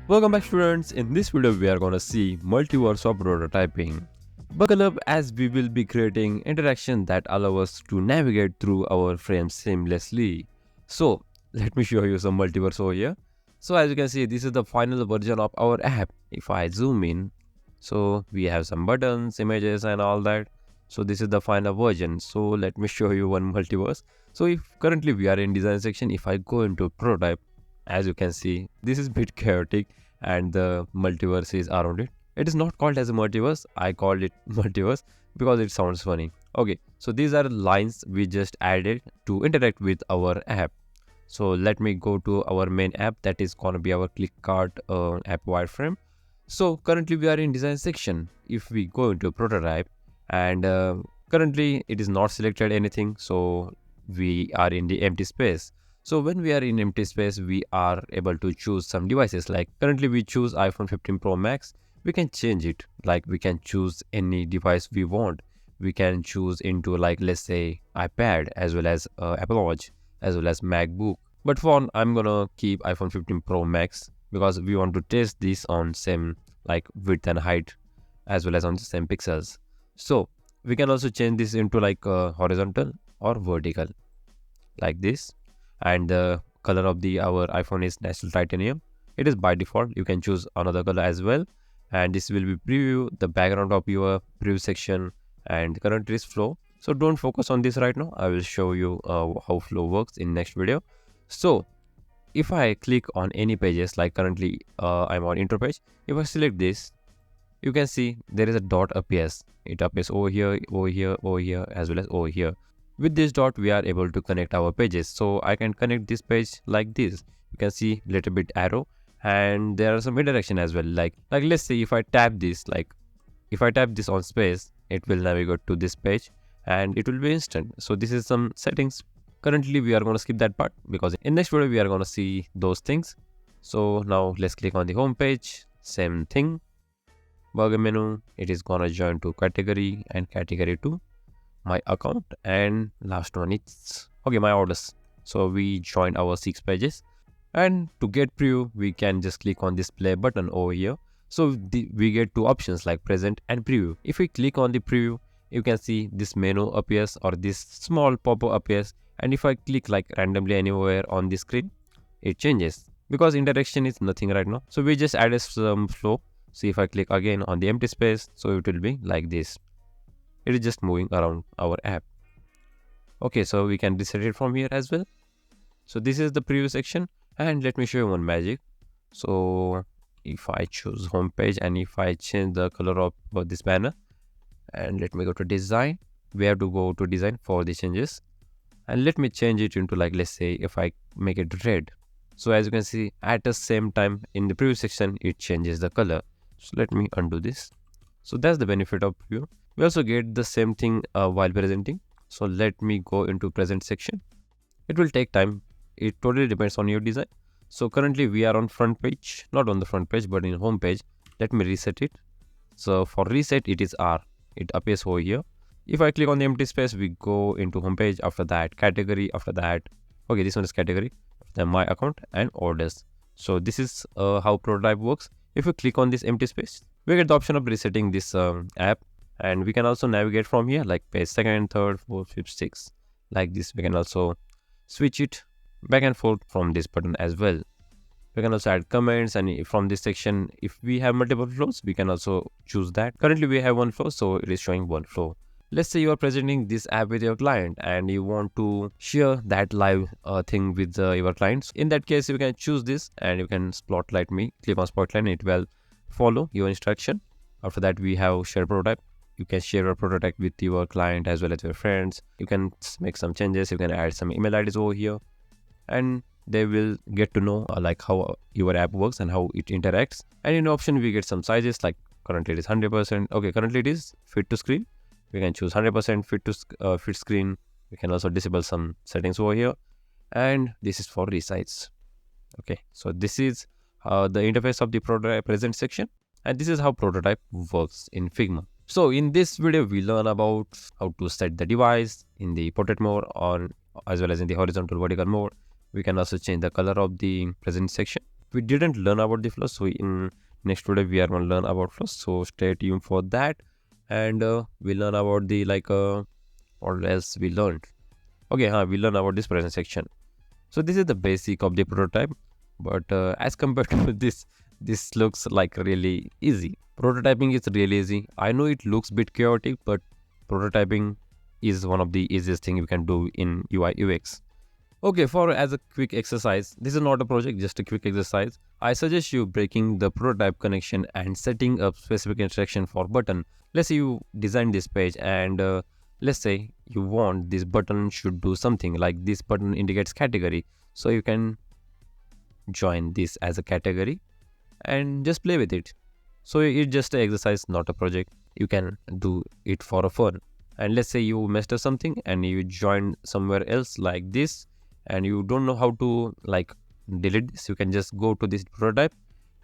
Welcome back students, in this video we are gonna see multiverse of prototyping. Buckle up as we will be creating interaction that allow us to navigate through our frames seamlessly. So let me show you some multiverse over here. So as you can see, this is the final version of our app. If I zoom in, so we have some buttons, images and all that. So this is the final version. So let me show you one multiverse. So if currently we are in design section, if I go into prototype, as you can see, this is a bit chaotic and the multiverse is around it. It is not called as a multiverse. I called it multiverse because it sounds funny. Okay, so these are lines we just added to interact with our app. So let me go to our main app, that is gonna be our click cart app wireframe. So currently we are in design section. If we go into prototype and currently it is not selected anything, so we are in the empty space. So when we are in empty space, we are able to choose some devices. Like currently we choose iPhone 15 Pro Max. We can change it. Like we can choose any device we want. We can choose into, like, let's say iPad as well as Apple Watch as well as MacBook. But for now, I'm gonna keep iPhone 15 Pro Max because we want to test this on same like width and height as well as on the same pixels. So we can also change this into like horizontal or vertical like this. And the color of the our iPhone is natural titanium. It is by default. You can choose another color as well. And this will be preview, the background of your preview section, and current is flow. So don't focus on this right now. I will show you how flow works in next video. So if I click on any pages, like currently I'm on intro page, if I select this, you can see there is a dot appears. It appears over here, over here, over here, as well as over here. With this dot, we are able to connect our pages. So I can connect this page like this. You can see little bit arrow, and there are some interaction as well. Like let's say if I tap this, like if I tap this on space, it will navigate to this page and it will be instant. So this is some settings. Currently we are going to skip that part because in next video we are going to see those things. So now let's click on the home page. Same thing. Burger menu. It is gonna join to category and category 2. My account, and last one is okay, my orders. So we joined our 6 pages, and to get preview we can just click on this play button over here. So we get two options like present and preview. If we click on the preview, you can see this menu appears or this small pop-up appears, and if I click like randomly anywhere on the screen, it changes because interaction is nothing right now. So we just added some flow. So if I click again on the empty space, so it will be like this. It is just moving around our app. Okay, so we can reset it from here as well. So this is the preview section, and let me show you one magic. So if I choose home page and if I change the color of this banner, and let me go to design, we have to go to design for the changes, and let me change it into, like, let's say if I make it red. So as you can see, at the same time in the preview section it changes the color. So let me undo this. So that's the benefit of preview. We also get the same thing while presenting. So let me go into present section. It will take time. It totally depends on your design. So currently we are on front page, not on the front page, but in home page. Let me reset it. So for reset, it is R. It appears over here. If I click on the empty space, we go into home page. After that, category. After that, okay, this one is category. Then my account and orders. So this is how prototype works. If you click on this empty space, we get the option of resetting this app, and we can also navigate from here, like page second, third, fourth, fifth, sixth, like this. We can also switch it back and forth from this button as well. We can also add comments, and from this section, if we have multiple flows, we can also choose that. Currently we have one flow, so it is showing one flow. Let's say you are presenting this app with your client and you want to share that live thing with your clients. In that case, you can choose this and you can spotlight me. Click on spotlight, it will follow your instruction. After that, we have share prototype. You can share a prototype with your client as well as your friends. You can make some changes. You can add some email IDs over here, and they will get to know like how your app works and how it interacts. And in option, we get some sizes, like currently it is 100%. Okay, currently it is fit to screen. We can choose 100% fit to fit screen. We can also disable some settings over here, and this is for resize. Okay, so this is the interface of the prototype present section, and this is how prototype works in Figma. So in this video, we learn about how to set the device in the portrait mode or as well as in the horizontal vertical mode. We can also change the color of the present section. we didn't learn about the flow. So in next video we are going to learn about flow, so stay tuned for that. And we learn about the what else we learned. Okay, we learn about this present section. So this is the basic of the prototype, but as compared to this looks like really easy. Prototyping is really easy. I know it looks bit chaotic, but prototyping is one of the easiest thing you can do in UI UX. Okay, for as a quick exercise, this is not a project, just a quick exercise. I suggest you breaking the prototype connection and setting up specific instruction for button. Let's say you design this page and let's say you want this button should do something like this button indicates category. So you can join this as a category and just play with it. So it's just an exercise, not a project. You can do it for a fun. And let's say you messed up something and you join somewhere else like this, and you don't know how to delete this. You can just go to this prototype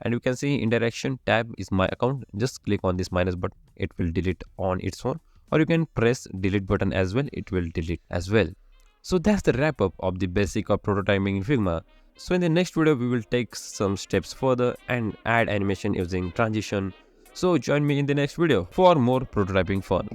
and you can see interaction tab is my account. Just click on this minus button, it will delete on its own, or you can press delete button as well, it will delete as well. So that's the wrap up of the basic of prototyping in Figma. So in the next video we will take some steps further and add animation using transition. So join me in the next video for more prototyping fun.